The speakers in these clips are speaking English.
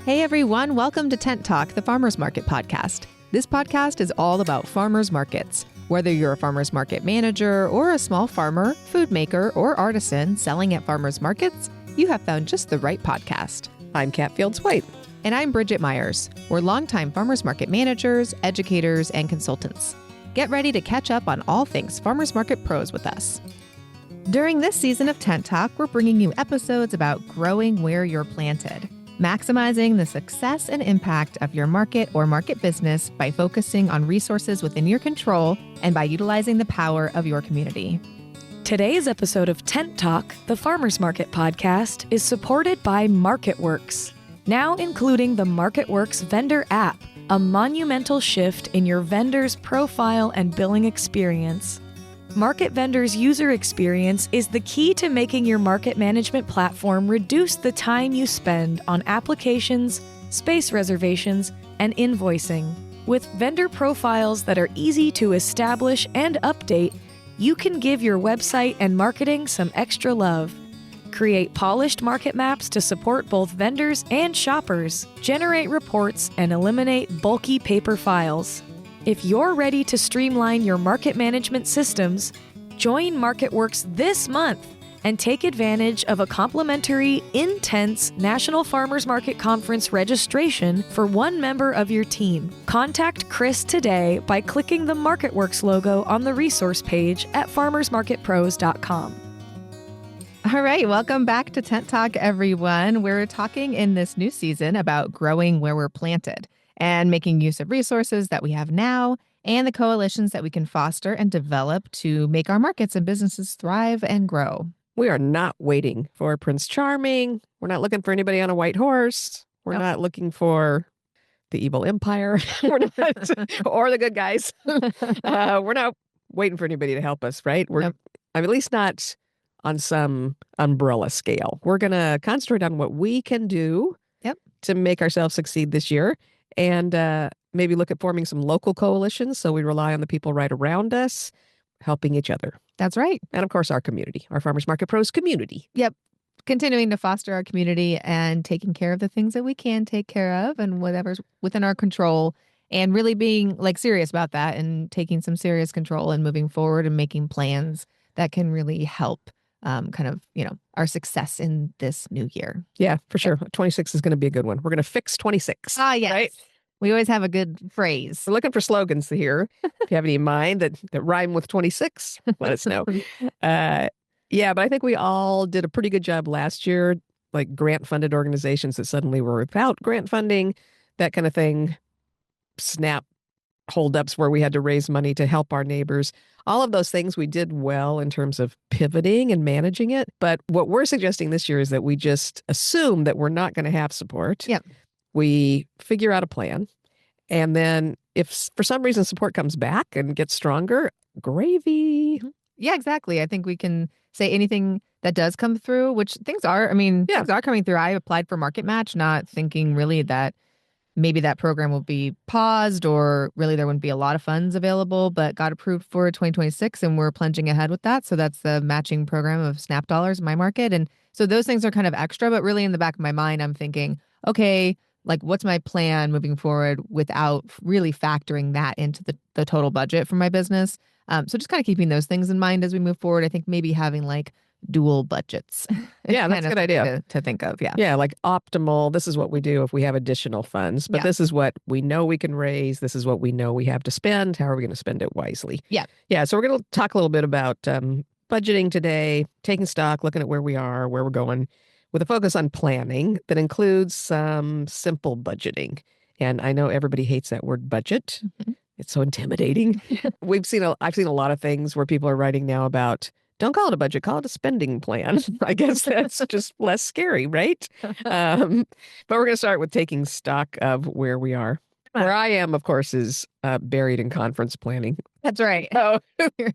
Hey everyone, welcome to Tent Talk, the Farmers Market podcast. This podcast is all about farmers markets. Whether you're a farmers market manager or a small farmer, food maker, or artisan selling at farmers markets, you have found just the right podcast. I'm Kat Fields-White. And I'm Bridget Myers. We're longtime farmers market managers, educators, and consultants. Get ready to catch up on all things farmers market pros with us. During this season of Tent Talk, we're bringing you episodes about growing where you're planted, maximizing the success and impact of your market or market business by focusing on resources within your control and by utilizing the power of your community. Today's episode of Tent Talk, the Farmers Market podcast, is supported by MarketWorks, now including the MarketWorks vendor app, a monumental shift in your vendor's profile and billing experience. Market Vendor's user experience is the key to making your market management platform reduce the time you spend on applications, space reservations, and invoicing. With vendor profiles that are easy to establish and update, you can give your website and marketing some extra love. Create polished market maps to support both vendors and shoppers, generate reports, and eliminate bulky paper files. If you're ready to streamline your market management systems, join MarketWorks this month and take advantage of a complimentary Intense National Farmers Market Conference registration for one member of your team. Contact Chris today by clicking the MarketWorks logo on the resource page at farmersmarketpros.com. All right, welcome back to Tent Talk, everyone. We're talking in this new season about growing where we're planted and making use of resources that we have now and the coalitions that we can foster and develop to make our markets and businesses thrive and grow. We are not waiting for Prince Charming. We're not looking for anybody on a white horse. We're not looking for the evil empire. We're not, or the good guys. We're not waiting for anybody to help us, right? We're at least not on some umbrella scale. We're going to concentrate on what we can do to make ourselves succeed this year. And maybe look at forming some local coalitions so we rely on the people right around us, helping each other. That's right. And of course, our community, our Farmers Market Pros community. Yep. Continuing to foster our community and taking care of the things that we can take care of and whatever's within our control, and really being serious about that and taking some serious control and moving forward and making plans that can really help our success in this new year. Yeah, for sure. 26 is going to be a good one. We're going to fix 26. Ah, yes. Right? We always have a good phrase. We're looking for slogans here. If you have any in mind that rhyme with 26, let us know. But I think we all did a pretty good job last year, like grant-funded organizations that suddenly were without grant funding, that kind of thing. SNAP holdups where we had to raise money to help our neighbors. All of those things we did well in terms of pivoting and managing it. But what we're suggesting this year is that we just assume that we're not going to have support. Yep. We figure out a plan. And then if for some reason support comes back and gets stronger, gravy. Yeah, exactly. I think we can say anything that does come through, which things are coming through. I applied for Market Match, not thinking really that maybe that program will be paused or really there wouldn't be a lot of funds available, but got approved for 2026 and we're plunging ahead with that. So that's the matching program of SNAP dollars in my market. And so those things are kind of extra, but really in the back of my mind, I'm thinking, okay, what's my plan moving forward without really factoring that into the total budget for my business? So just kind of keeping those things in mind as we move forward. I think maybe having dual budgets. Yeah, that's a good idea to think of. Yeah. Yeah, optimal. This is what we do if we have additional funds, but this is what we know we can raise. This is what we know we have to spend. How are we going to spend it wisely? Yeah. Yeah. So we're going to talk a little bit about budgeting today, taking stock, looking at where we are, where we're going, with a focus on planning that includes some simple budgeting. And I know everybody hates that word budget. Mm-hmm. It's so intimidating. I've seen a lot of things where people are writing now about, don't call it a budget, call it a spending plan. I guess that's just less scary, right? But we're going to start with taking stock of where we are. Where I am, of course, is buried in conference planning. That's right. Oh, you're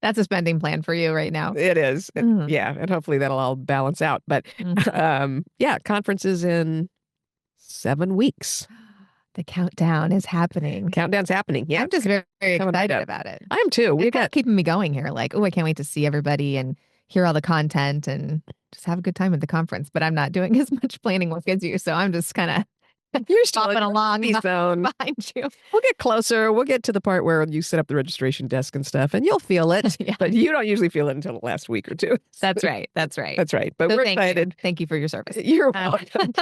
that's a spending plan for you right now. It is. Yeah. And hopefully that'll all balance out. But conferences in 7 weeks. The countdown is happening. Countdown's happening. Yeah. I'm just very, very excited about it. I am too. It's keeping me going here. I can't wait to see everybody and hear all the content and just have a good time at the conference. But I'm not doing as much planning work as you, so I'm just kind of You're still bopping along in the zone. behind you. We'll get closer. We'll get to the part where you set up the registration desk and stuff, and you'll feel it. Yeah. But you don't usually feel it until the last week or two. That's right. That's right. That's right. But So we're thank excited. you. Thank you for your service. You're welcome.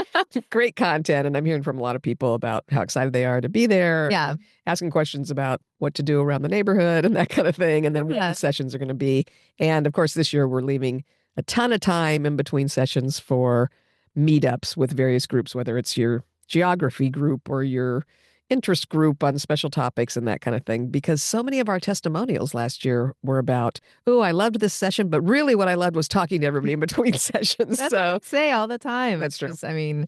Great content. And I'm hearing from a lot of people about how excited they are to be there. Yeah. Asking questions about what to do around the neighborhood and that kind of thing. And then what the sessions are going to be. And of course, this year we're leaving a ton of time in between sessions for meetups with various groups, whether it's your geography group or your interest group on special topics and that kind of thing, because so many of our testimonials last year were about, oh, I loved this session, but really what I loved was talking to everybody in between sessions. That's So what I say all the time. That's true. I mean,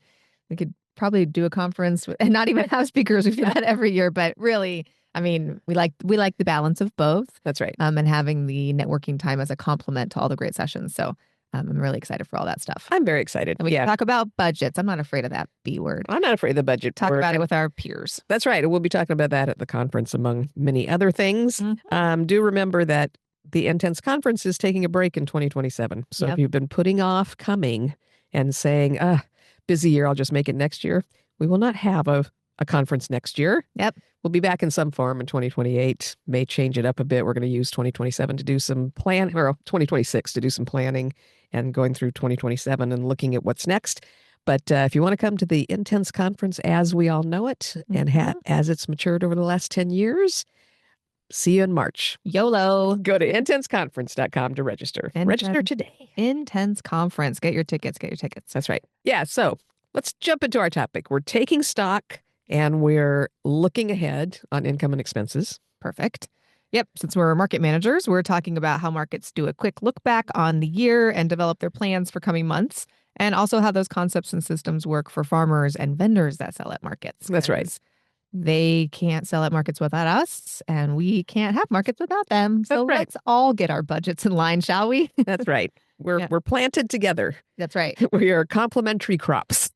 we could probably do a conference and not even have speakers. We do that every year, but really, I mean, we like the balance of both. That's right. And having the networking time as a complement to all the great sessions. So I'm really excited for all that stuff. I'm very excited. And we can talk about budgets. I'm not afraid of that B word. I'm not afraid of the budget. Talk about it with our peers. That's right. And we'll be talking about that at the conference, among many other things. Mm-hmm. Do remember that the Intense Conference is taking a break in 2027. So if you've been putting off coming and saying, busy year, I'll just make it next year, we will not have a conference next year. Yep. We'll be back in some form in 2028. May change it up a bit. We're going to use 2027 to do some planning, or 2026 to do some planning, and going through 2027 and looking at what's next. But if you want to come to the Intense Conference as we all know it, and as it's matured over the last 10 years, see you in March. YOLO. Go to intenseconference.com to register. Register today. Intense Conference. Get your tickets. That's right. Yeah. So let's jump into our topic. We're taking stock and we're looking ahead on income and expenses. Perfect. Yep. Since we're market managers, we're talking about how markets do a quick look back on the year and develop their plans for coming months, and also how those concepts and systems work for farmers and vendors that sell at markets. That's right. They can't sell at markets without us, and we can't have markets without them. So let's all get our budgets in line, shall we? That's right. We're planted together. That's right. We are complementary crops.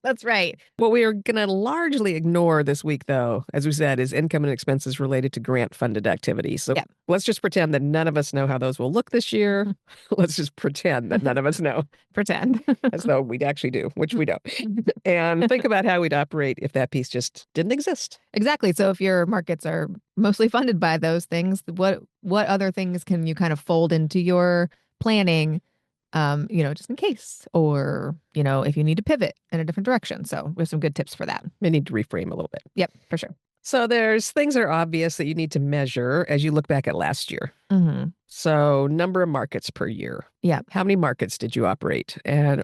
That's right. What we are going to largely ignore this week, though, as we said, is income and expenses related to grant-funded activities. So let's just pretend that none of us know how those will look this year. Let's just pretend that none of us know. Pretend. As though we'd actually do, which we don't. And think about how we'd operate if that piece just didn't exist. Exactly. So if your markets are mostly funded by those things, what other things can you kind of fold into your planning, just in case, or, if you need to pivot in a different direction. So there's some good tips for that. We need to reframe a little bit. Yep, for sure. So there's things that are obvious that you need to measure as you look back at last year. Mm-hmm. So number of markets per year. Yeah. How many markets did you operate?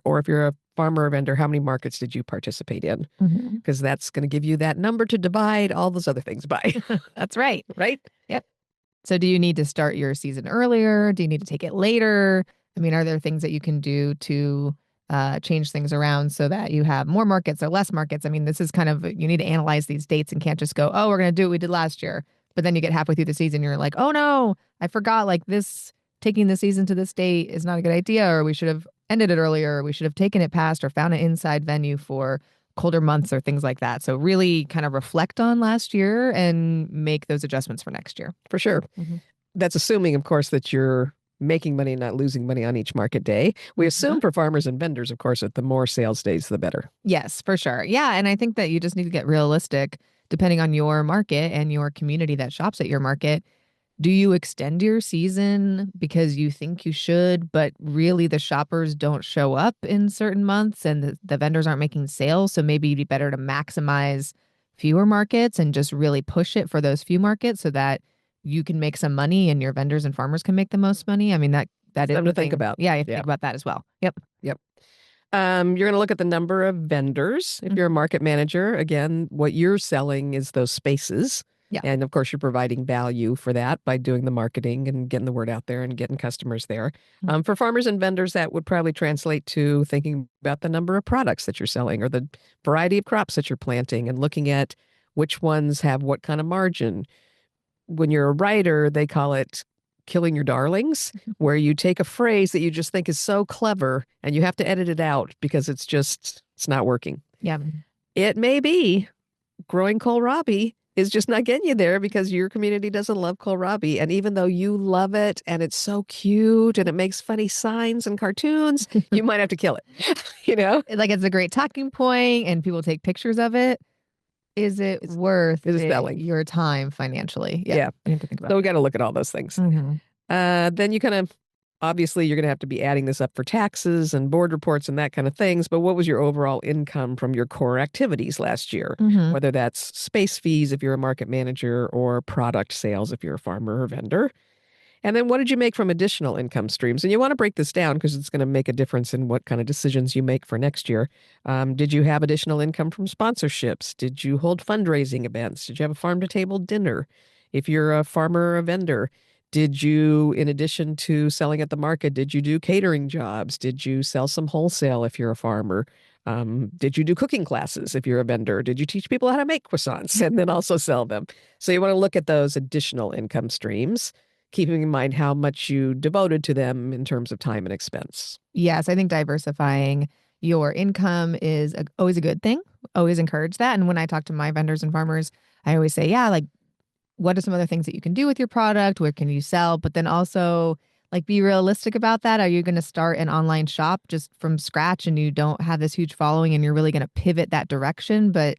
Or if you're a farmer or vendor, how many markets did you participate in? Because that's going to give you that number to divide all those other things by. That's right. Right? Yep. So do you need to start your season earlier? Do you need to take it later? I mean, are there things that you can do to change things around so that you have more markets or less markets? I mean, this is kind of, you need to analyze these dates and can't just go, oh, we're going to do what we did last year. But then you get halfway through the season, you're like, oh no, I forgot, like taking the season to this date is not a good idea, or we should have ended it earlier, or we should have taken it past or found an inside venue for colder months or things like that. So really kind of reflect on last year and make those adjustments for next year. For sure. That's assuming, of course, that you're making money, not losing money on each market day. We assume for farmers and vendors, of course, that the more sales days, the better. Yes, for sure. Yeah. And I think that you just need to get realistic depending on your market and your community that shops at your market. Do you extend your season because you think you should, but really the shoppers don't show up in certain months and the vendors aren't making sales? So maybe it'd be better to maximize fewer markets and just really push it for those few markets so that you can make some money and your vendors and farmers can make the most money. I mean, that is something to think about. Yeah, you have to think about that as well. Yep. You're going to look at the number of vendors. If you're a market manager, again, what you're selling is those spaces. Yeah. And of course, you're providing value for that by doing the marketing and getting the word out there and getting customers there. For farmers and vendors, that would probably translate to thinking about the number of products that you're selling or the variety of crops that you're planting and looking at which ones have what kind of margin. When you're a writer, they call it killing your darlings, where you take a phrase that you just think is so clever and you have to edit it out because it's not working. Yeah. It may be growing kohlrabi is just not getting you there because your community doesn't love kohlrabi. And even though you love it and it's so cute and it makes funny signs and cartoons, you might have to kill it, you know? Like it's a great talking point and people take pictures of it. Is it worth your time financially? Yeah. You have to think about So we got to look at all those things. Then you kind of, obviously, you're going to have to be adding this up for taxes and board reports and that kind of things. But what was your overall income from your core activities last year? Whether that's space fees if you're a market manager or product sales if you're a farmer or vendor. And then what did you make from additional income streams? And you want to break this down because it's going to make a difference in what kind of decisions you make for next year. Did you have additional income from sponsorships? Did you hold fundraising events? Did you have a farm-to-table dinner? If you're a farmer or a vendor, did you, in addition to selling at the market, did you do catering jobs? Did you sell some wholesale if you're a farmer? Did you do cooking classes if you're a vendor? Did you teach people how to make croissants and then also sell them? So you want to look at those additional income streams, keeping in mind how much you devoted to them in terms of time and expense. Yes, I think diversifying your income is always a good thing. Always encourage that. And when I talk to my vendors and farmers, I always say, yeah, like, what are some other things that you can do with your product? Where can you sell? But then also, like, be realistic about that. Are you going to start an online shop just from scratch and you don't have this huge following and you're really going to pivot that direction? But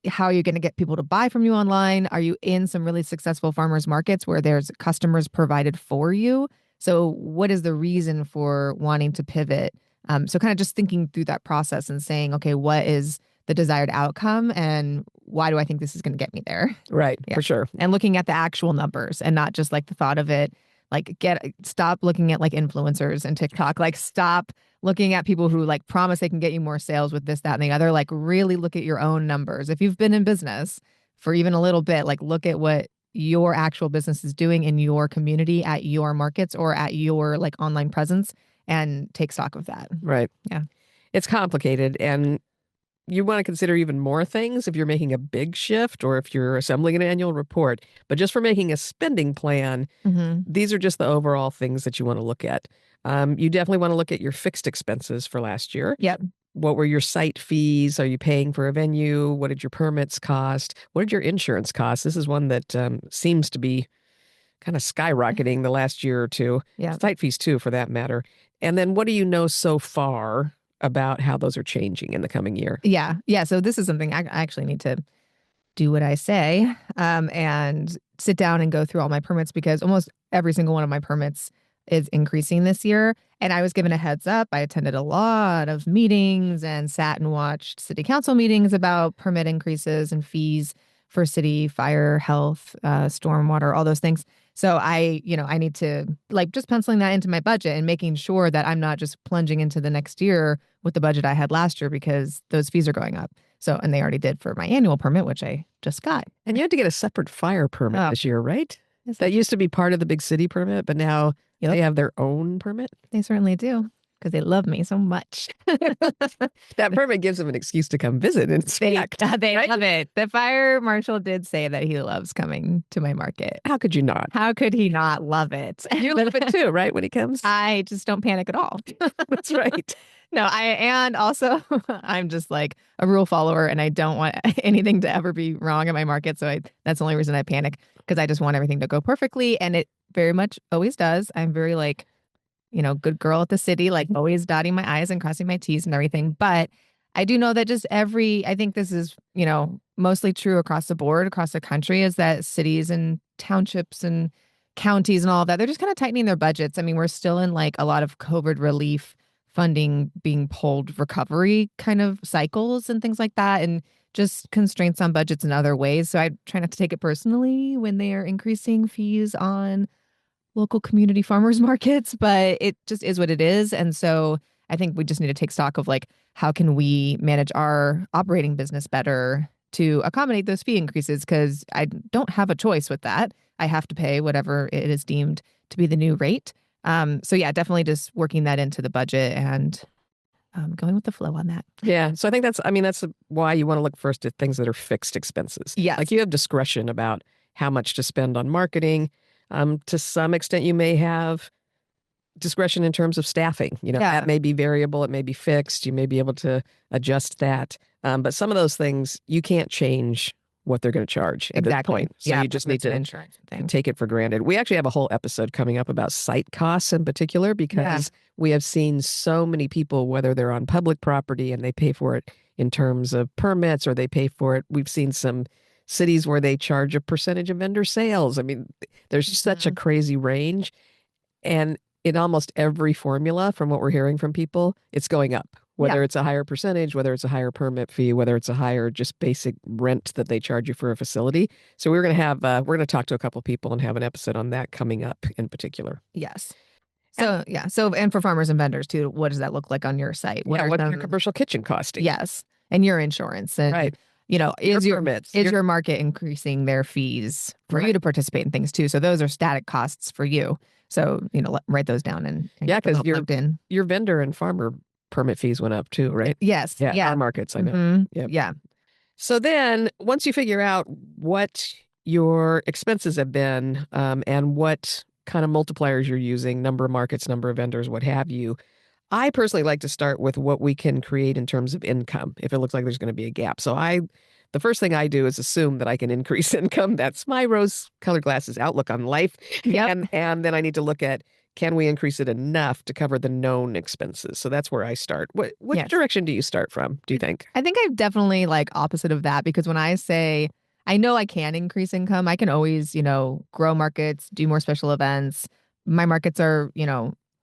how are you going to get people to buy from you online? Are you in some really successful farmers markets where there's customers provided for you? So what is the reason for wanting to pivot? So kind of just thinking through that process and saying, okay, what is the desired outcome and why do I think this is going to get me there? Right, for sure. And looking at the actual numbers and not just like the thought of it, like stop looking at like influencers and TikTok, like stop looking at people who like promise they can get you more sales with this, that, and the other. Like really look at your own numbers. If you've been in business for even a little bit, like look at what your actual business is doing in your community, at your markets, or at your like online presence, and take stock of that. Right. Yeah. It's complicated, and you want to consider even more things if you're making a big shift or if you're assembling an annual report. But just for making a spending plan, these are just the overall things that you want to look at. You definitely want to look at your fixed expenses for last year. Yep. What were your site fees? Are you paying for a venue? What did your permits cost? What did your insurance cost? This is one that seems to be kind of skyrocketing the last year or two. Yeah. Site fees too, for that matter. And then what do you know so far about how those are changing in the coming year? Yeah. So this is something I actually need to do what I say and sit down and go through all my permits because almost every single one of my permits is increasing this year. And I was given a heads up. I attended a lot of meetings and sat and watched city council meetings about permit increases and fees for city, fire, health, stormwater, all those things. So I need to like just penciling that into my budget and making sure that I'm not just plunging into the next year with the budget I had last year because those fees are going up. So, and they already did for my annual permit, which I just got. And you had to get a separate fire permit this year, right? That used to be part of the big city permit, but now they have their own permit. They certainly do because they love me so much. That permit gives them an excuse to come visit and inspect. They love it. The fire marshal did say that he loves coming to my market. How could you not? How could he not love it? You love it too, right? When he comes? I just don't panic at all. That's right. No, and also I'm just like a rule follower and I don't want anything to ever be wrong in my market. So that's the only reason I panic because I just want everything to go perfectly. And it very much always does. I'm very like, good girl at the city, like always dotting my I's and crossing my T's and everything. But I do know that just I think this is, mostly true across the board, across the country, is that cities and townships and counties and all of that, they're just kind of tightening their budgets. I mean, we're still in like a lot of COVID relief funding being pulled, recovery kind of cycles and things like that, and just constraints on budgets in other ways. So I try not to take it personally when they are increasing fees on local community farmers markets, but it just is what it is. And so I think we just need to take stock of like, how can we manage our operating business better to accommodate those fee increases? Because I don't have a choice with that. I have to pay whatever it is deemed to be the new rate. So yeah, definitely just working that into the budget and going with the flow on that. Yeah. So I think that's why you want to look first at things that are fixed expenses. Yes. Like you have discretion about how much to spend on marketing. To some extent, you may have discretion in terms of staffing. That may be variable. It may be fixed. You may be able to adjust that. But some of those things you can't change what they're going to charge at this point. So yeah, you just need that's an to insurance thing. take it for granted. We actually have a whole episode coming up about site costs in particular, because we have seen so many people, whether they're on public property and they pay for it in terms of permits or they pay for it. We've seen some cities where they charge a percentage of vendor sales. I mean, there's such a crazy range. And in almost every formula, from what we're hearing from people, it's going up. Whether it's a higher percentage, whether it's a higher permit fee, whether it's a higher just basic rent that they charge you for a facility. So we're going to talk to a couple of people and have an episode on that coming up in particular. Yes. So and for farmers and vendors too, what does that look like on your site? What's your commercial kitchen costing? Yes, and your insurance, and is your market increasing their fees for you to participate in things too? So those are static costs for you. So write those down and because your vendor and farmer permit fees went up too, right? Yes. Yeah. Our markets, I know. Mm-hmm. Yep. Yeah. So then once you figure out what your expenses have been and what kind of multipliers you're using, number of markets, number of vendors, what have you, I personally like to start with what we can create in terms of income if it looks like there's going to be a gap. So the first thing I do is assume that I can increase income. That's my rose-colored glasses outlook on life. Yep. And then I need to look at, can we increase it enough to cover the known expenses? So that's where I start. What direction do you start from, do you think? I think I'm definitely opposite of that, because when I say I know I can increase income, I can always, grow markets, do more special events. My markets are,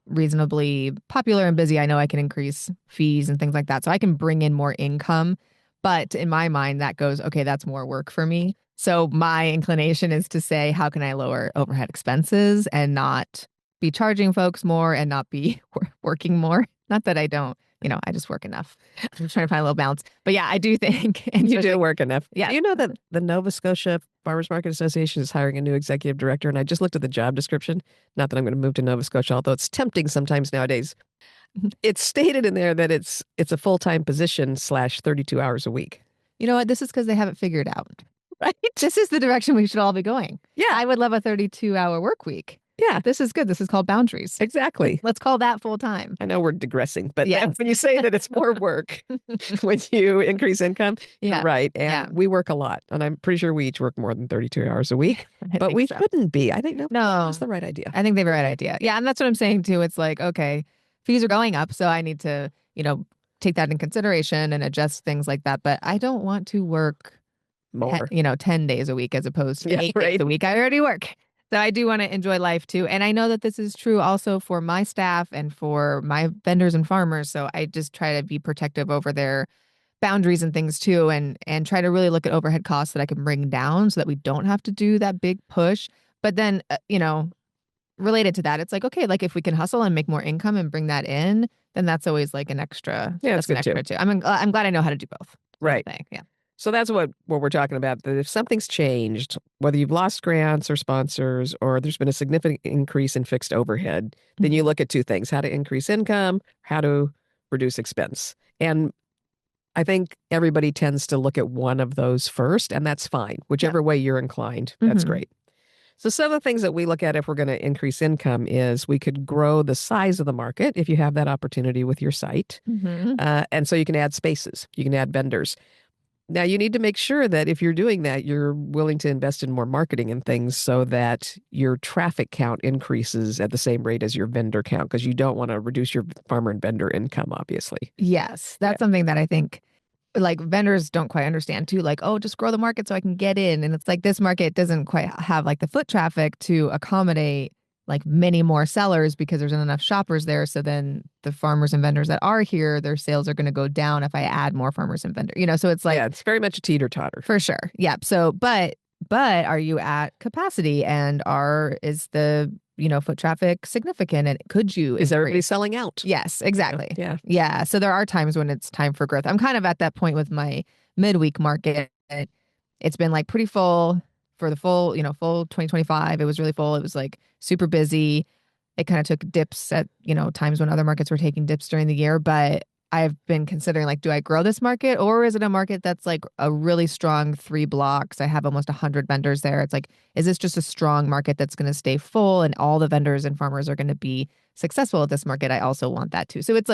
reasonably popular and busy. I know I can increase fees and things like that. So I can bring in more income. But in my mind, that goes, okay, that's more work for me. So my inclination is to say, how can I lower overhead expenses and not be charging folks more and not be working more? Not that I don't, I just work enough. I'm trying to find a little balance. But yeah, I do think. And you do work enough. Yeah. Do you know that the Nova Scotia Farmers Market Association is hiring a new executive director? And I just looked at the job description. Not that I'm going to move to Nova Scotia, although it's tempting sometimes nowadays. It's stated in there that it's a full-time position / 32 hours a week. You know what? This is because they have it figured out. Right? This is the direction we should all be going. Yeah. I would love a 32-hour work week. Yeah. This is good. This is called boundaries. Exactly. Let's call that full time. I know we're digressing, but when you say that it's more work when you increase income, right. And we work a lot. And I'm pretty sure we each work more than 32 hours a week. But we shouldn't be. I think that's the right idea. I think they have the right idea. Yeah. And that's what I'm saying too. It's like, okay, fees are going up. So I need to, take that in consideration and adjust things like that. But I don't want to work more, 10 days a week as opposed to 8 days a week. I already work. So I do want to enjoy life too. And I know that this is true also for my staff and for my vendors and farmers. So I just try to be protective over their boundaries and things too, and try to really look at overhead costs that I can bring down so that we don't have to do that big push. But then, related to that, it's like, okay, if we can hustle and make more income and bring that in, then that's always an extra. Yeah, that's good too. I'm glad I know how to do both. Right. Yeah. So that's what we're talking about, that if something's changed, whether you've lost grants or sponsors, or there's been a significant increase in fixed overhead, then you look at two things: how to increase income, how to reduce expense. And I think everybody tends to look at one of those first, and that's fine. Whichever way you're inclined, that's great. So some of the things that we look at if we're going to increase income is we could grow the size of the market if you have that opportunity with your site. And so you can add spaces, you can add vendors. Now, you need to make sure that if you're doing that, you're willing to invest in more marketing and things so that your traffic count increases at the same rate as your vendor count, because you don't want to reduce your farmer and vendor income, obviously. Yes, that's something that I think vendors don't quite understand too. Just grow the market so I can get in. And it's this market doesn't quite have the foot traffic to accommodate many more sellers because there's not enough shoppers there. So then the farmers and vendors that are here, their sales are going to go down if I add more farmers and vendors. So it's it's very much a teeter-totter. For sure. Yeah. So, but are you at capacity, and is the, foot traffic significant, and could you? Is everybody selling out? Yes, exactly. Yeah. Yeah. So there are times when it's time for growth. I'm kind of at that point with my midweek market. It's been pretty full for the full 2025. It was really full. It was super busy. It kind of took dips at, times when other markets were taking dips during the year. But I've been considering do I grow this market, or is it a market that's a really strong 3 blocks? I have almost 100 vendors there. It's is this just a strong market that's going to stay full and all the vendors and farmers are going to be successful at this market? I also want that too. So it's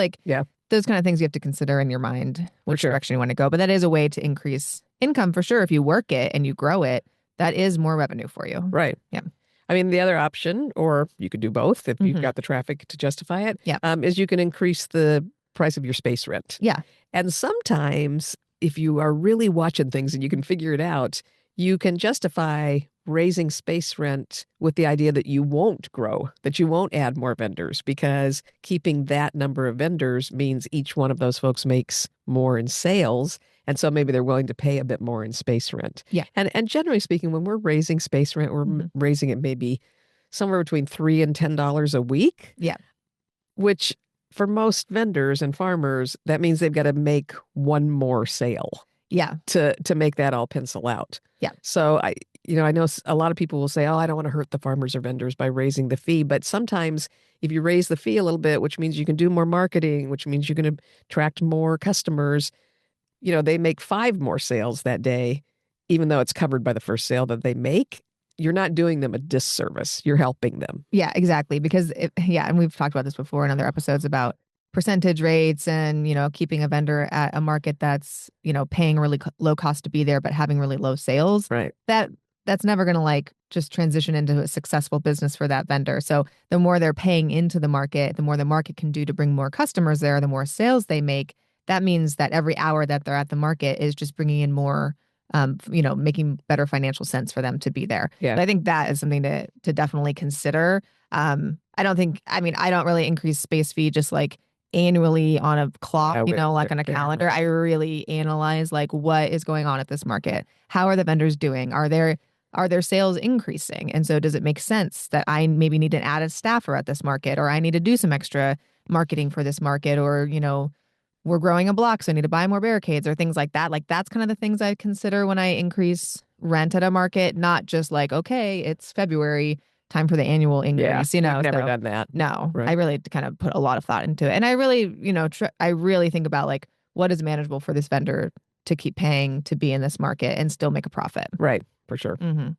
those kind of things you have to consider in your mind, which sure. direction you want to go. But that is a way to increase income for sure. If you work it and you grow it, that is more revenue for you. Right. Yeah. I mean, the other option, or you could do both if you've got the traffic to justify it, Yeah. is you can increase the price of your space rent. Yeah. And sometimes, if you are really watching things and you can figure it out, you can justify raising space rent with the idea that you won't grow, that you won't add more vendors, because keeping that number of vendors means each one of those folks makes more in sales. And so maybe they're willing to pay a bit more in space rent. Yeah. And generally speaking, when we're raising space rent, we're raising it maybe somewhere between $3 and $10 a week. Yeah. Which for most vendors and farmers, that means they've got to make one more sale. Yeah. To make that all pencil out. Yeah. So I know a lot of people will say, oh, I don't want to hurt the farmers or vendors by raising the fee. But sometimes if you raise the fee a little bit, which means you can do more marketing, which means you're going to attract more customers, they make 5 more sales that day, even though it's covered by the first sale that they make. You're not doing them a disservice. You're helping them. Yeah, exactly. Because and we've talked about this before in other episodes about percentage rates and, keeping a vendor at a market that's, paying really low cost to be there, but having really low sales. Right. That's never going to just transition into a successful business for that vendor. So the more they're paying into the market, the more the market can do to bring more customers there, the more sales they make. That means that every hour that they're at the market is just bringing in more, making better financial sense for them to be there. Yeah. But I think that is something to definitely consider. I don't really increase space fee just annually on a clock, on a calendar. I really analyze what is going on at this market. How are the vendors doing? Are their sales increasing? And so does it make sense that I maybe need to add a staffer at this market, or I need to do some extra marketing for this market, or, we're growing a block, so I need to buy more barricades or things like that. That's kind of the things I consider when I increase rent at a market, not just okay, it's February, time for the annual increase. I've never done that. No, right. I really kind of put a lot of thought into it. And I really, I really think about what is manageable for this vendor to keep paying to be in this market and still make a profit. Right, for sure. Mm-hmm.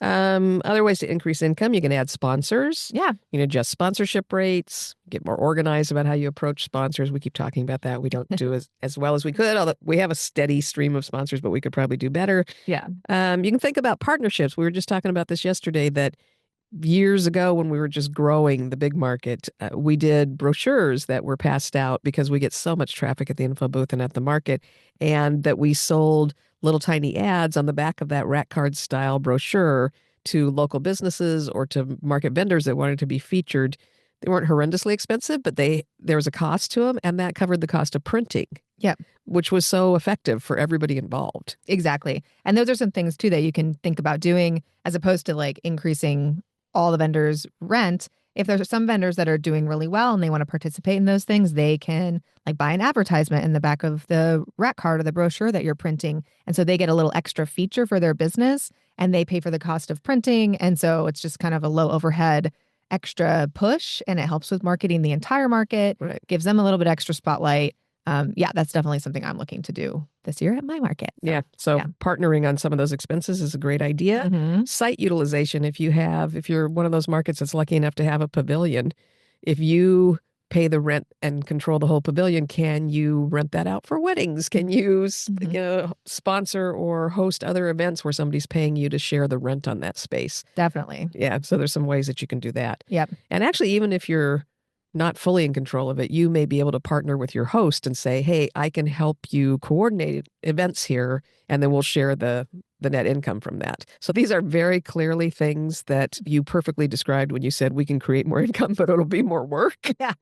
Other ways to increase income, you can add sponsors. Yeah. You can adjust sponsorship rates, get more organized about how you approach sponsors. We keep talking about that. We don't do as well as we could, although we have a steady stream of sponsors, but we could probably do better. Yeah. You can think about partnerships. We were just talking about this yesterday, that years ago when we were just growing the big market, we did brochures that were passed out because we get so much traffic at the info booth and at the market, and that we sold little tiny ads on the back of that rack card style brochure to local businesses or to market vendors that wanted to be featured. They weren't horrendously expensive, but there was a cost to them, and that covered the cost of printing. Yeah. Which was so effective for everybody involved. Exactly. And those are some things too that you can think about doing, as opposed to increasing all the vendors' rent. If there's some vendors that are doing really well and they want to participate in those things, they can buy an advertisement in the back of the rack card or the brochure that you're printing. And so they get a little extra feature for their business, and they pay for the cost of printing. And so it's just kind of a low overhead extra push, and it helps with marketing the entire market. Right. Gives them a little bit extra spotlight. That's definitely something I'm looking to do this year at my market. So partnering on some of those expenses is a great idea. Mm-hmm. Site utilization, if you're one of those markets that's lucky enough to have a pavilion, if you pay the rent and control the whole pavilion, can you rent that out for weddings? Can you sponsor or host other events where somebody's paying you to share the rent on that space? Definitely. Yeah, so there's some ways that you can do that. Yep. And actually, even if you're not fully in control of it, you may be able to partner with your host and say, hey, I can help you coordinate events here, and then we'll share the net income from that. So these are very clearly things that you perfectly described when you said we can create more income, but it'll be more work. Yeah.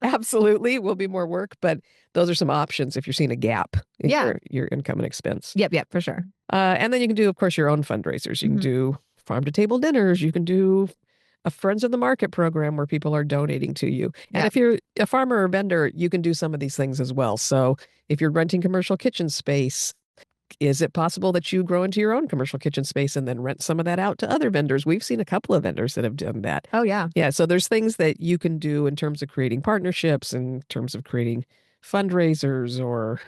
Absolutely, will be more work, but those are some options if you're seeing a gap in your income and expense. Yep, for sure. And then you can do, of course, your own fundraisers. You can do farm-to-table dinners. You can do a Friends of the Market program where people are donating to you. And if you're a farmer or vendor, you can do some of these things as well. So if you're renting commercial kitchen space, is it possible that you grow into your own commercial kitchen space and then rent some of that out to other vendors? We've seen a couple of vendors that have done that. Oh, yeah. Yeah. So there's things that you can do in terms of creating partnerships, in terms of creating fundraisers, or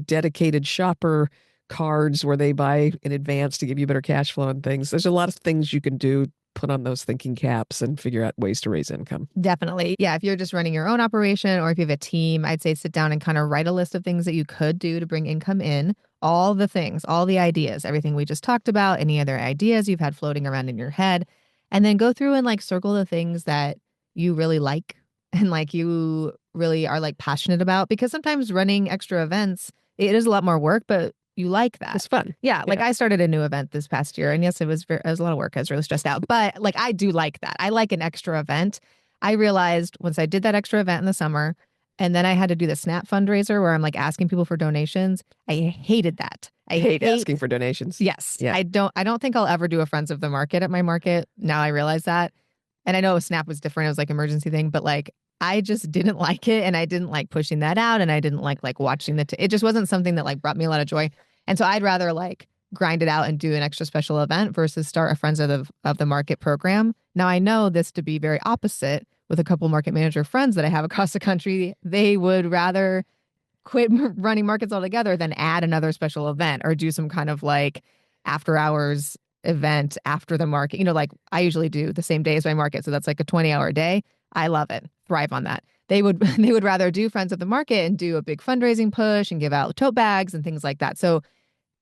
dedicated shopper cards where they buy in advance to give you better cash flow and things. There's a lot of things you can do put on those thinking caps and figure out ways to raise income. Definitely. Yeah. If you're just running your own operation or if you have a team, I'd say sit down and kind of write a list of things that you could do to bring income in. All the things, all the ideas, everything we just talked about, any other ideas you've had floating around in your head. And then go through and like circle the things that you really like and like you really are like passionate about. Because sometimes running extra events, it is a lot more work, but you like that. It's fun. Yeah, like I started a new event this past year, and yes, it was a lot of work. I was really stressed out, but like I do like that. I like an extra event. I realized once I did that extra event in the summer, and then I had to do the Snap fundraiser where I'm like asking people for donations. I hated that. I hate asking for donations. Yes, Yeah. I don't think I'll ever do a Friends of the Market at my market. Now I realize that, and I know Snap was different. It was like emergency thing, but like I just didn't like it, and I didn't like pushing that out, and I didn't like watching it just wasn't something that like brought me a lot of joy. And so I'd rather like grind it out and do an extra special event versus start a Friends of the Market program. Now I know this to be very opposite with a couple market manager friends that I have across the country. They would rather quit running markets altogether than add another special event or do some kind of like after hours event after the market. You know, like I usually do the same day as my market. So that's like a 20-hour day. I love it. Thrive on that. They would rather do Friends of the Market and do a big fundraising push and give out tote bags and things like that. So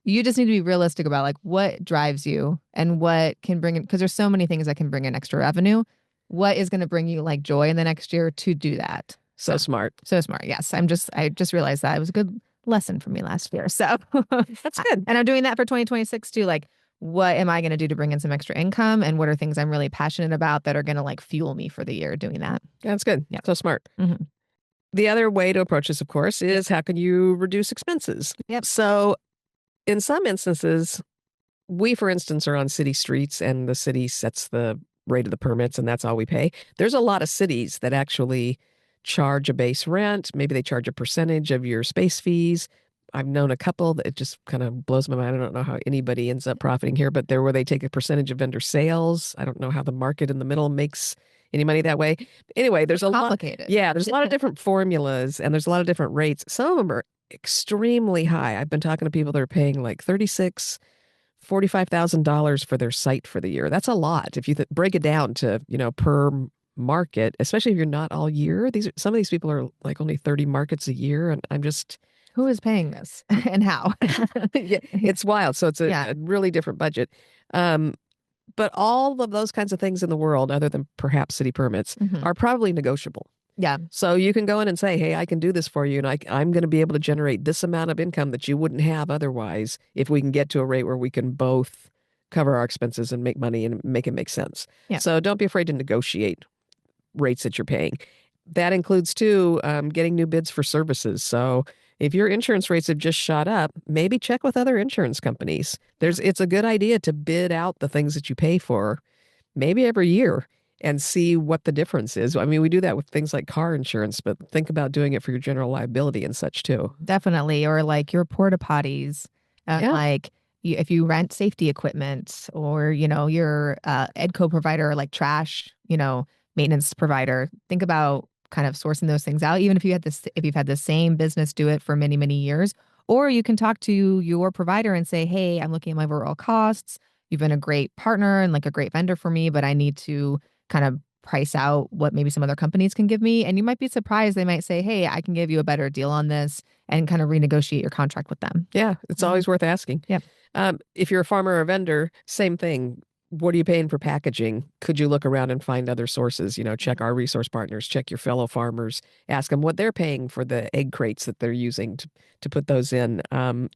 you just need to be realistic about like what drives you and what can bring in, because there's so many things that can bring in extra revenue. What is going to bring you like joy in the next year to do that? So smart. So smart. Yes. I just realized that it was a good lesson for me last year. So that's good. And I'm doing that for 2026 too. Like, what am I going to do to bring in some extra income? And what are things I'm really passionate about that are going to like fuel me for the year doing that? That's good. Yeah. So smart. Mm-hmm. The other way to approach this, of course, is how can you reduce expenses? Yep. So in some instances, we, for instance, are on city streets and the city sets the rate of the permits and that's all we pay. There's a lot of cities that actually charge a base rent. Maybe they charge a percentage of your space fees. I've known a couple that it just kind of blows my mind. I don't know how anybody ends up profiting here, but where they take a percentage of vendor sales. I don't know how the market in the middle makes any money that way. Anyway, there's a complicated. Yeah, there's a lot of different formulas and there's a lot of different rates. Some of them are extremely high. I've been talking to people that are paying like $36,000, $45,000 for their site for the year. That's a lot. If you break it down to, per market, especially if you're not all year, some of these people are like only 30 markets a year. And I'm just, who is paying this and how? Yeah, it's wild. So it's a really different budget. But all of those kinds of things in the world, other than perhaps city permits, are probably negotiable. Yeah. So you can go in and say, hey, I can do this for you. And I'm going to be able to generate this amount of income that you wouldn't have otherwise if we can get to a rate where we can both cover our expenses and make money and make it make sense. Yeah. So don't be afraid to negotiate rates that you're paying. That includes, too, getting new bids for services. So if your insurance rates have just shot up, maybe check with other insurance companies. It's a good idea to bid out the things that you pay for maybe every year and see what the difference is. I mean, we do that with things like car insurance, but think about doing it for your general liability and such too. Definitely. Or like your porta potties, like if you rent safety equipment or, your EDCO provider, like trash, maintenance provider, think about kind of sourcing those things out, even if you've had the same business do it for many, many years. Or you can talk to your provider and say, hey, I'm looking at my overall costs. You've been a great partner and like a great vendor for me, but I need to kind of price out what maybe some other companies can give me. And you might be surprised. They might say, hey, I can give you a better deal on this and kind of renegotiate your contract with them. Yeah, it's always worth asking. Yeah. If you're a farmer or a vendor, same thing. What are you paying for packaging? Could you look around and find other sources? Check our resource partners, check your fellow farmers, ask them what they're paying for the egg crates that they're using to put those in.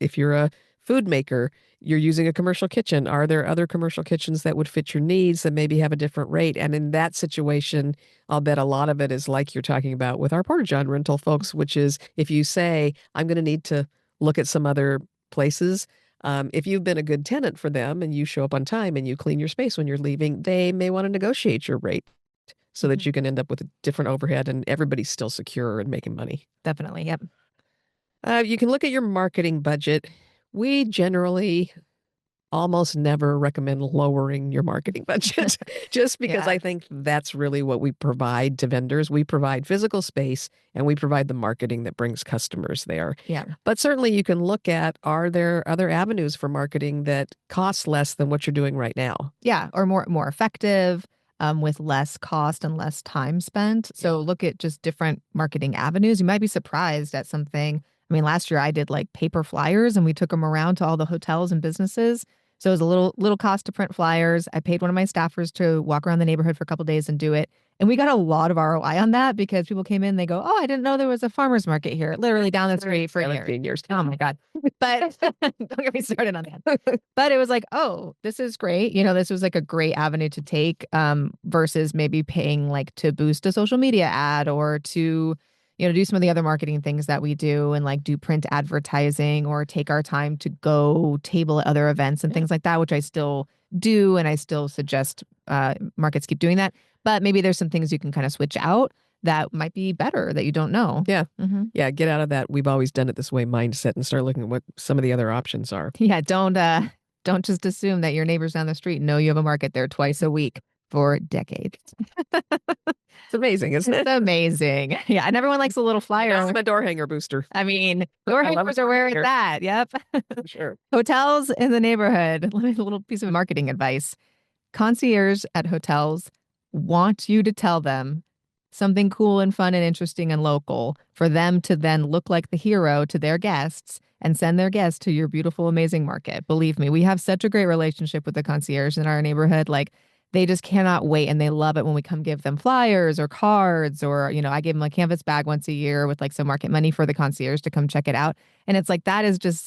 If you're a food maker, you're using a commercial kitchen. Are there other commercial kitchens that would fit your needs that maybe have a different rate? And in that situation, I'll bet a lot of it is like you're talking about with our Porta-John rental folks, which is if you say, I'm going to need to look at some other places. If you've been a good tenant for them and you show up on time and you clean your space when you're leaving, they may want to negotiate your rate so that you can end up with a different overhead and everybody's still secure and making money. Definitely. Yep. You can look at your marketing budget. We generally almost never recommend lowering your marketing budget just because Yeah. I think that's really what we provide to vendors. We provide physical space and we provide the marketing that brings customers there. Yeah. But certainly you can look at, are there other avenues for marketing that cost less than what you're doing right now? Yeah. Or more effective, with less cost and less time spent. So look at just different marketing avenues. You might be surprised at something. I mean, last year I did like paper flyers and we took them around to all the hotels and businesses. So it was a little cost to print flyers. I paid one of my staffers to walk around the neighborhood for a couple days and do it. And we got a lot of ROI on that because people came in, they go, "Oh, I didn't know there was a farmer's market here, literally down the street for 17 years. Oh my God." But don't get me started on that. But it was like, oh, this is great. This was like a great avenue to take, versus maybe paying like to boost a social media ad or to, do some of the other marketing things that we do and like do print advertising or take our time to go table at other events and things like that, which I still do. And I still suggest markets keep doing that. But maybe there's some things you can kind of switch out that might be better that you don't know. Yeah. Mm-hmm. Yeah. Get out of that "we've always done it this way" mindset and start looking at what some of the other options are. Yeah. Don't just assume that your neighbors down the street know you have a market there twice a week for decades. It's amazing, isn't it? It's amazing. Yeah. And everyone likes a little flyer. I'm a door hanger booster. I mean, door I love hangers are where it's here. at. Yep. Sure. Hotels in the neighborhood. Let me a little piece of marketing advice. Concierge at hotels want you to tell them something cool and fun and interesting and local for them to then look like the hero to their guests and send their guests to your beautiful, amazing market. Believe me, we have such a great relationship with the concierge in our neighborhood. Like, they just cannot wait, and they love it when we come give them flyers or cards, or, I gave them a canvas bag once a year with like some market money for the concierge to come check it out. And it's like, that is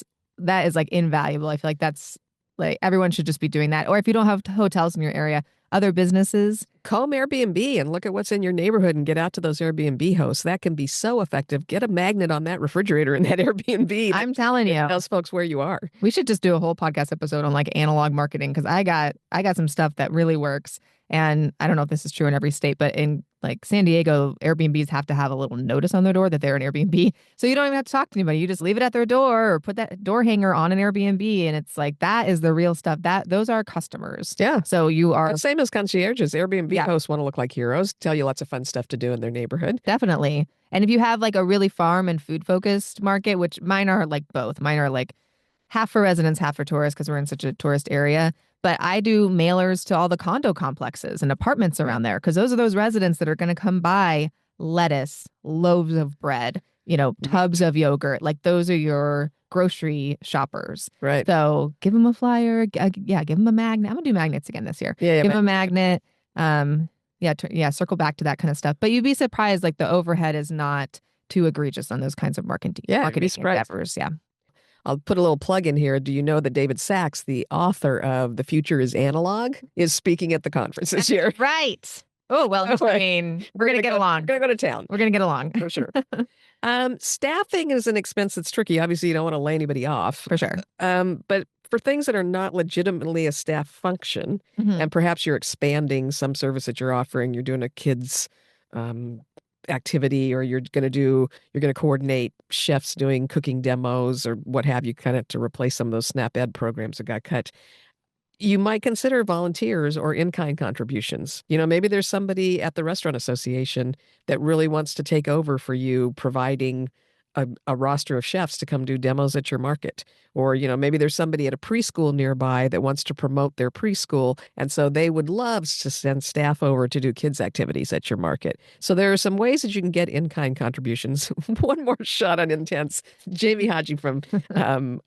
like invaluable. I feel like that's like everyone should just be doing that. Or if you don't have hotels in your area, other businesses. Comb Airbnb and look at what's in your neighborhood and get out to those Airbnb hosts. That can be so effective. Get a magnet on that refrigerator in that Airbnb. I'm telling you, Tells folks where you are. we should just do a whole podcast episode on like analog marketing, because I got some stuff that really works. And I don't know if this is true in every state, but in like San Diego, Airbnbs have to have a little notice on their door that they're an Airbnb. So you don't even have to talk to anybody. You just leave it at their door or put that door hanger on an Airbnb. And it's like, that is the real stuff. Those are customers. Yeah. So you are Same as concierges. Airbnb Yeah. hosts want to look like heroes, tell you lots of fun stuff to do in their neighborhood. definitely. And if you have like a really farm and food focused market, which mine are like both, mine are like half for residents, half for tourists because we're in such a tourist area. But I do mailers to all the condo complexes and apartments around there because those are those residents that are going to come buy lettuce, loaves of bread, tubs of yogurt. Like, those are your grocery shoppers. Right. So give them a flyer. Give them a magnet. I'm going to do magnets again this year. Yeah. Give them a magnet. Circle back to that kind of stuff. But you'd be surprised, like the overhead is not too egregious on those kinds of marketing surprised. endeavors. Yeah. I'll put a little plug in here. Do you know that David Sachs, the author of The Future is Analog, is speaking at the conference this year? Right. Oh, well, I mean, we're going to get along. We're going to go to town. We're going to get along. For sure. Staffing is an expense that's tricky. Obviously, you don't want to lay anybody off. For sure. But for things that are not legitimately a staff function, Mhm. and perhaps you're expanding some service that you're offering, you're doing a kids activity, or you're going to coordinate chefs doing cooking demos or what have you, kind of to replace some of those SNAP Ed programs that got cut. You might consider volunteers or in-kind contributions. Maybe there's somebody at the restaurant association that really wants to take over for you, providing a roster of chefs to come do demos at your market. Or, maybe there's somebody at a preschool nearby that wants to promote their preschool. And so they would love to send staff over to do kids activities at your market. So there are some ways that you can get in-kind contributions. One more shot on intense. Jamie Haji from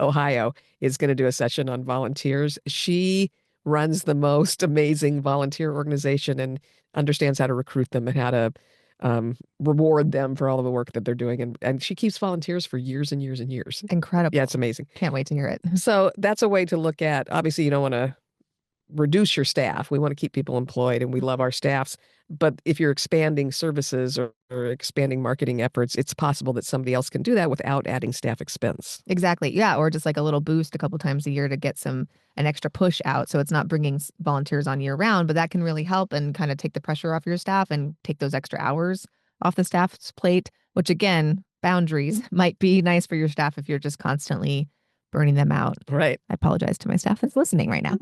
Ohio is going to do a session on volunteers. She runs the most amazing volunteer organization and understands how to recruit them and how to reward them for all of the work that they're doing. And she keeps volunteers for years and years and years. Incredible. Yeah, it's amazing. Can't wait to hear it. So that's a way to look at, obviously you don't want to reduce your staff. We want to keep people employed and we love our staffs. But if you're expanding services or expanding marketing efforts, it's possible that somebody else can do that without adding staff expense. Exactly. Yeah. Or just like a little boost a couple times a year to get an extra push out. So it's not bringing volunteers on year round, but that can really help and kind of take the pressure off your staff and take those extra hours off the staff's plate, which again, boundaries might be nice for your staff if you're just constantly burning them out. Right. I apologize to my staff that's listening right now.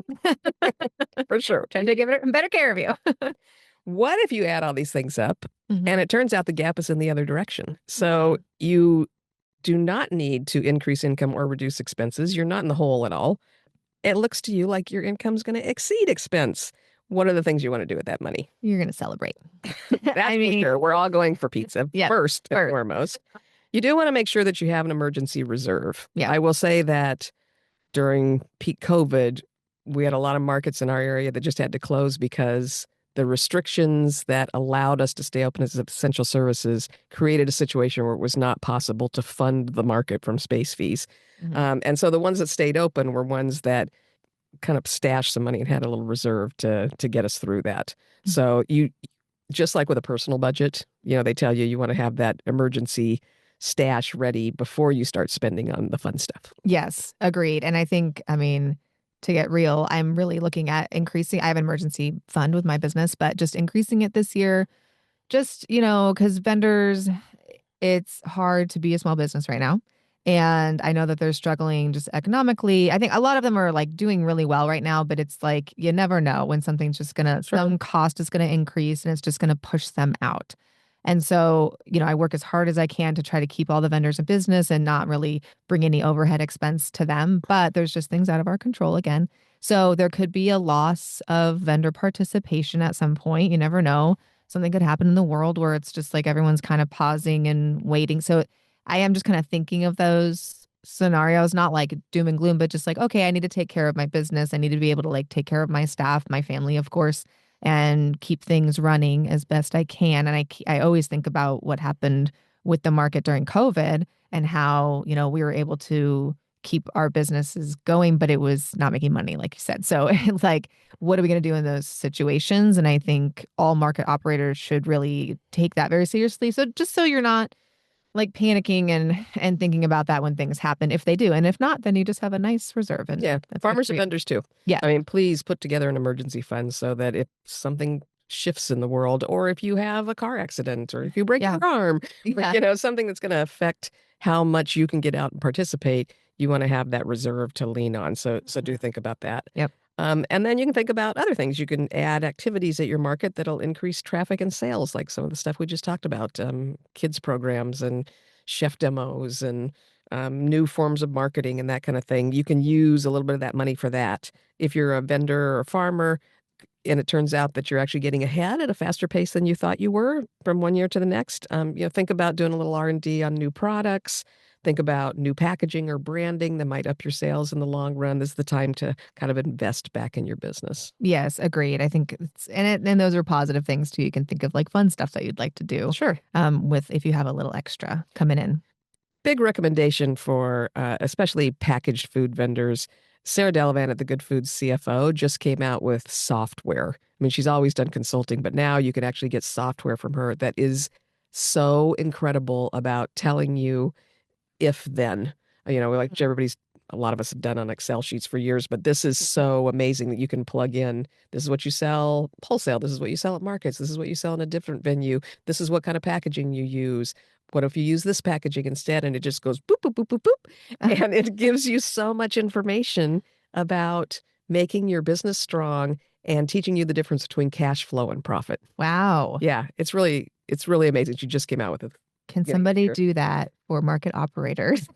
For sure. Trying to give it better care of you. What if you add all these things up Mhm. and it turns out the gap is in the other direction? So you do not need to increase income or reduce expenses. You're not in the hole at all. It looks to you like your income's going to exceed expense. What are the things you want to do with that money? You're going to celebrate. That's for sure. We're all going for pizza first and foremost. You do want to make sure that you have an emergency reserve. Yeah. I will say that during peak COVID, we had a lot of markets in our area that just had to close because the restrictions that allowed us to stay open as essential services created a situation where it was not possible to fund the market from space fees. And so the ones that stayed open were ones that kind of stashed some money and had a little reserve to get us through that. So you, just like with a personal budget, they tell you want to have that emergency stash ready before you start spending on the fun stuff. Yes, agreed. And I think, to get real, I'm really looking at increasing. I have an emergency fund with my business, but just increasing it this year, just, because vendors, it's hard to be a small business right now. And I know that they're struggling just economically. I think a lot of them are like doing really well right now, but it's like, you never know when something's just some cost is going to increase and it's just going to push them out. And so, I work as hard as I can to try to keep all the vendors in business and not really bring any overhead expense to them. But there's just things out of our control again. So there could be a loss of vendor participation at some point. You never know. Something could happen in the world where it's just like everyone's kind of pausing and waiting. So I am just kind of thinking of those scenarios, not like doom and gloom, but just like, okay, I need to take care of my business. I need to be able to like take care of my staff, my family, of course, and keep things running as best I can. And I always think about what happened with the market during COVID and how, we were able to keep our businesses going, but it was not making money, like you said. So it's like, what are we going to do in those situations? And I think all market operators should really take that very seriously. So just so you're not like panicking and thinking about that when things happen, if they do. And if not, then you just have a nice reserve. And farmers and vendors too. Yeah. I mean, please put together an emergency fund so that if something shifts in the world, or if you have a car accident, or if you break your arm, something that's going to affect how much you can get out and participate, you want to have that reserve to lean on. So do think about that. Yep. And then you can think about other things. You can add activities at your market that'll increase traffic and sales, like some of the stuff we just talked about, kids programs and chef demos and new forms of marketing and that kind of thing. You can use a little bit of that money for that. If you're a vendor or farmer and it turns out that you're actually getting ahead at a faster pace than you thought you were from one year to the next, think about doing a little R&D on new products. Think about new packaging or branding that might up your sales in the long run. This is the time to kind of invest back in your business. Yes, agreed. I think and those are positive things too. You can think of like fun stuff that you'd like to do. Sure. With if you have a little extra coming in. Big recommendation for especially packaged food vendors. Sarah Delavan at the Good Foods CFO just came out with software. I mean, she's always done consulting, but now you can actually get software from her that is so incredible about telling you if then, like a lot of us have done on Excel sheets for years, but this is so amazing that you can plug in. This is what you sell wholesale. This is what you sell at markets. This is what you sell in a different venue. This is what kind of packaging you use. What if you use this packaging instead? And it just goes boop, boop, boop, boop, boop. And it gives you so much information about making your business strong and teaching you the difference between cash flow and profit. Wow. Yeah, it's really amazing. She just came out with it. Can somebody do that for market operators?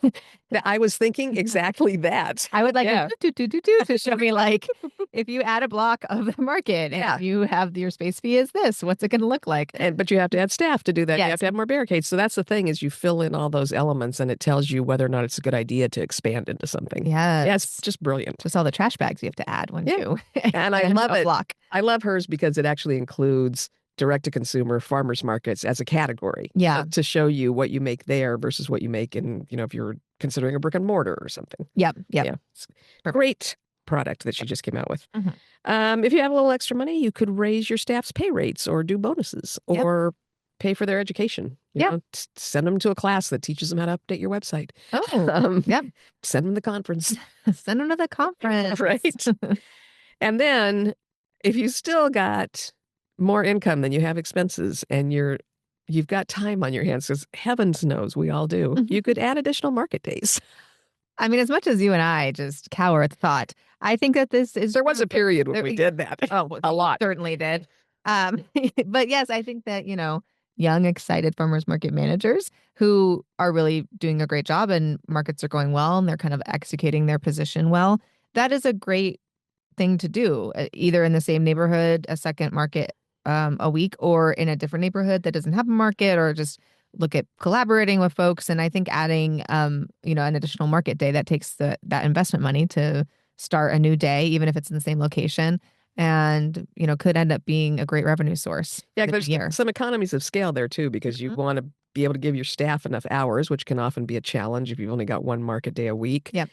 I was thinking exactly that. I would like to show me like if you add a block of the market and you have your space fee is this, what's it going to look like? But you have to add staff to do that. Yes. You have to have more barricades. So that's the thing is you fill in all those elements and it tells you whether or not it's a good idea to expand into something. Yeah. Yeah, it's just brilliant. Just all the trash bags you have to add when you and I love it. Block. I love hers because it actually includes direct-to-consumer farmers markets as a category. Yeah. To show you what you make there versus what you make in, if you're considering a brick and mortar or something. Yep. Yeah. Great product that she just came out with. Mm-hmm. If you have a little extra money, you could raise your staff's pay rates or do bonuses or pay for their education. You know, send them to a class that teaches them how to update your website. Oh, Send them to the conference. Send them to the conference. Right. And then if you still got more income than you have expenses and you've got time on your hands, because heavens knows we all do, you could add additional market days. I mean, as much as you and I just cower at the thought, I think that this is There was a period when there- we did that. Oh, A lot. certainly did. But yes, I think that, young, excited farmers market managers who are really doing a great job and markets are going well and they're kind of executing their position well. That is a great thing to do, either in the same neighborhood, a second market a week, or in a different neighborhood that doesn't have a market, or just look at collaborating with folks. And I think adding, an additional market day that takes that investment money to start a new day, even if it's in the same location, and could end up being a great revenue source. Yeah, for the there's year. some economies of scale there too, because you want to be able to give your staff enough hours, which can often be a challenge if you've only got one market day a week. Yep.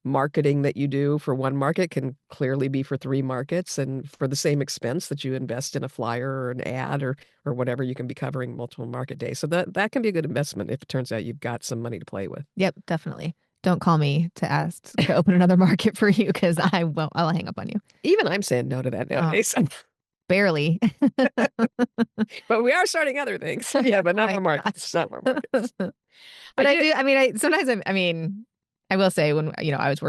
Marketing that you do for one market can clearly be for 3 markets, and for the same expense that you invest in a flyer or an ad or whatever, you can be covering multiple market days. So that can be a good investment if it turns out you've got some money to play with. Yep, definitely. Don't call me to ask to open another market for you, because I won't. I'll hang up on you. Even I'm saying no to that nowadays. Barely. But we are starting other things. Yeah, but not My more markets. Not more markets. But I will say, when I was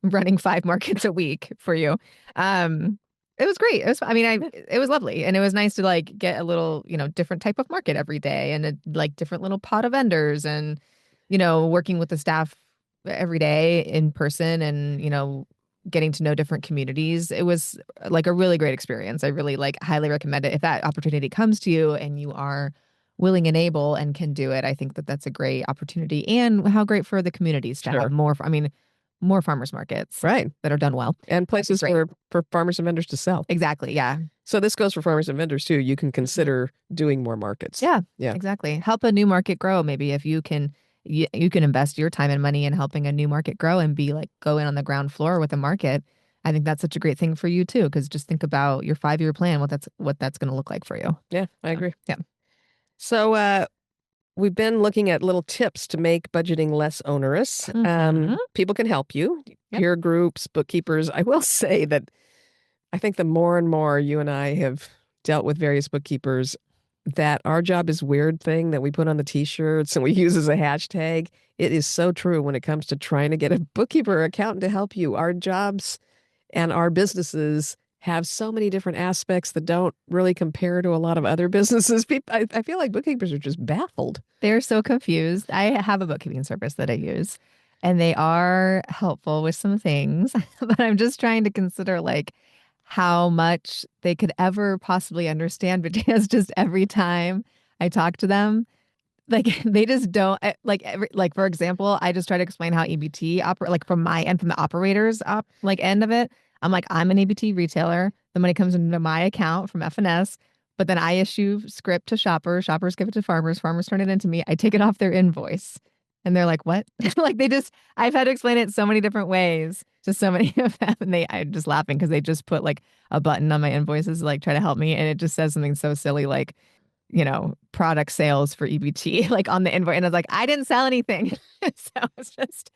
running 5 markets a week for you, it was great. It was lovely, and it was nice to get a little different type of market every day, and a different little pot of vendors, and working with the staff every day in person, and getting to know different communities. It was a really great experience. I really highly recommend it if that opportunity comes to you and you are willing and able and can do it. I think that that's a great opportunity, and how great for the communities to have more farmers markets, Right. that are done well, And places for farmers and vendors to sell. Exactly. Yeah. So this goes for farmers and vendors too. You can consider doing more markets. Yeah. Yeah. Exactly. Help a new market grow. Maybe if you can invest your time and money in helping a new market grow and go in on the ground floor with a market. I think that's such a great thing for you too, because just think about your 5-year plan, what that's going to look like for you. Yeah, I agree. Yeah. So we've been looking at little tips to make budgeting less onerous. People can help you, peer groups, bookkeepers. I will say that I think the more and more you and I have dealt with various bookkeepers, that our job is weird thing that we put on the t-shirts and we use as a hashtag. It is so true when it comes to trying to get a bookkeeper or accountant to help you. Our jobs and our businesses have so many different aspects that don't really compare to a lot of other businesses. I feel like bookkeepers are just baffled. They're so confused. I have a bookkeeping service that I use, and they are helpful with some things, but I'm just trying to consider how much they could ever possibly understand, because just every time I talk to them, they just don't for example, I just try to explain how EBT operate, from my end, from the operators end of it. I'm I'm an EBT retailer. The money comes into my account from FNS, but then I issue script to shoppers. Shoppers give it to farmers. Farmers turn it into me. I take it off their invoice. And they're like, what? I've had to explain it so many different ways to so many of them. And I'm just laughing because they just put a button on my invoices to try to help me. And it just says something so silly product sales for EBT, on the invoice. And I was I didn't sell anything. So it's just,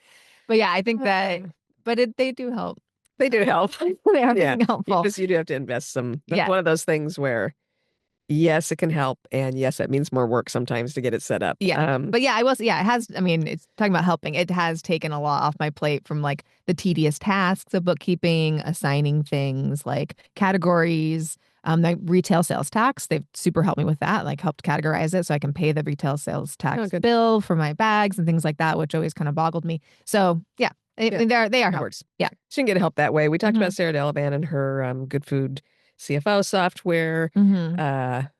but yeah, I think that, but they do help. They do help. They are being helpful. You do have to invest some. That's one of those things where, yes, it can help. And yes, that means more work sometimes to get it set up. Yeah. But yeah, it has, it's talking about helping. It has taken a lot off my plate from the tedious tasks of bookkeeping, assigning things like categories, the retail sales tax. They've super helped me with that, helped categorize it so I can pay the retail sales tax bill for my bags and things like that, which always kind of boggled me. So yeah. They are helps. Yeah. She can get help that way. We talked about Sarah Delavan and her Good Food CFO software. I'm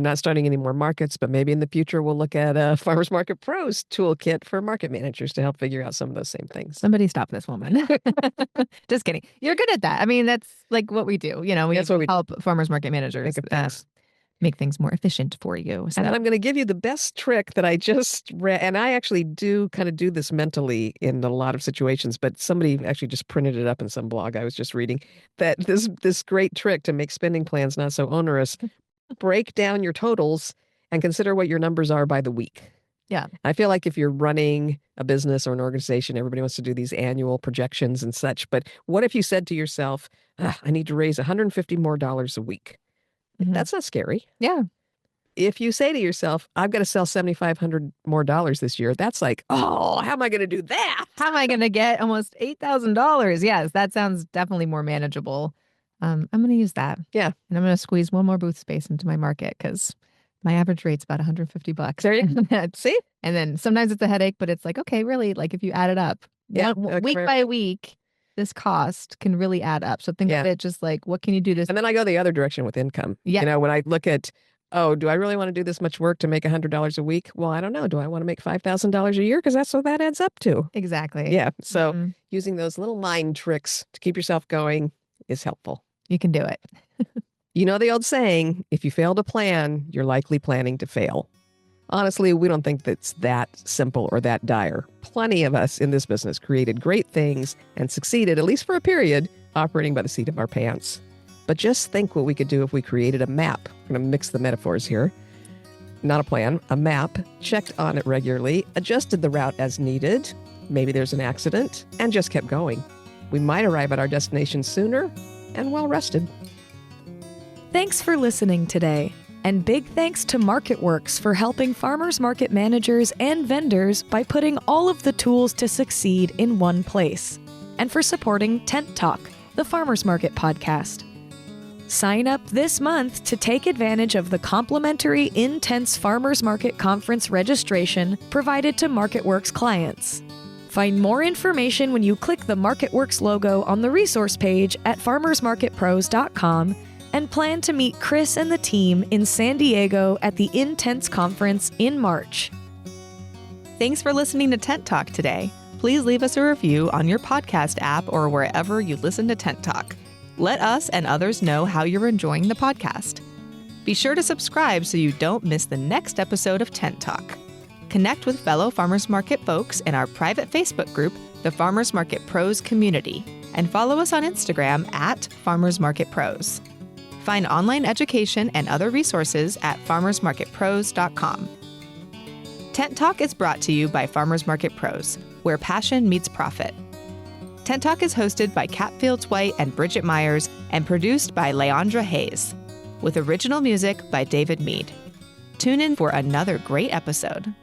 not starting any more markets, but maybe in the future we'll look at a Farmers Market Pros toolkit for market managers to help figure out some of those same things. Somebody stop this woman. Just kidding. You're good at that. That's what we do. We help farmers market managers make things more efficient for you. So. And I'm going to give you the best trick that I just read. And I actually do kind of do this mentally in a lot of situations, but somebody actually just printed it up in some blog I was just reading, that this great trick to make spending plans not so onerous. Break down your totals and consider what your numbers are by the week. Yeah. I feel like if you're running a business or an organization, everybody wants to do these annual projections and such. But what if you said to yourself, I need to raise $150 more a week? That's not scary. Yeah. if you say to yourself, I've got to sell $7,500 more this year, that's like, oh, how am I going to do that? How am I going to get almost $8,000? Yes, that sounds definitely more manageable. I'm going to use that. Yeah. And I'm going to squeeze one more booth space into my market because my average rate's about $150. There you go. See? And then sometimes it's a headache, but it's like, okay, really, like if you add it up, week by week, this cost can really add up. So think of it just like, what can you do this? And then I go the other direction with income. Yeah. You know, when I look at, oh, do I really want to do this much work to make $100 a week? Well, I don't know. Do I want to make $5,000 a year? Because that's what that adds up to. Exactly. Yeah. So using those little mind tricks to keep yourself going is helpful. You can do it. You know the old saying, if you fail to plan, you're likely planning to fail. Honestly, we don't think that's that simple or that dire. Plenty of us in this business created great things and succeeded, at least for a period, operating by the seat of our pants. But just think what we could do if we created a map. I'm going to mix the metaphors here. Not a plan, a map, checked on it regularly, adjusted the route as needed. Maybe there's an accident, and just kept going. We might arrive at our destination sooner and well rested. Thanks for listening today. And big thanks to MarketWorks for helping farmers market managers and vendors by putting all of the tools to succeed in one place. And for supporting Tent Talk, the Farmers Market podcast. Sign up this month to take advantage of the complimentary Intense Farmers Market Conference registration provided to MarketWorks clients. Find more information when you click the MarketWorks logo on the resource page at farmersmarketpros.com and plan to meet Chris and the team in San Diego at the Intense Conference in March. Thanks for listening to Tent Talk today. Please leave us a review on your podcast app or wherever you listen to Tent Talk. Let us and others know how you're enjoying the podcast. Be sure to subscribe so you don't miss the next episode of Tent Talk. Connect with fellow farmers market folks in our private Facebook group, the Farmers Market Pros Community, and follow us on Instagram at Farmers Market Pros. Find online education and other resources at farmersmarketpros.com. Tent Talk is brought to you by Farmers Market Pros, where passion meets profit. Tent Talk is hosted by Kat Fields White and Bridget Myers and produced by Leandra Hayes, with original music by David Mead. Tune in for another great episode.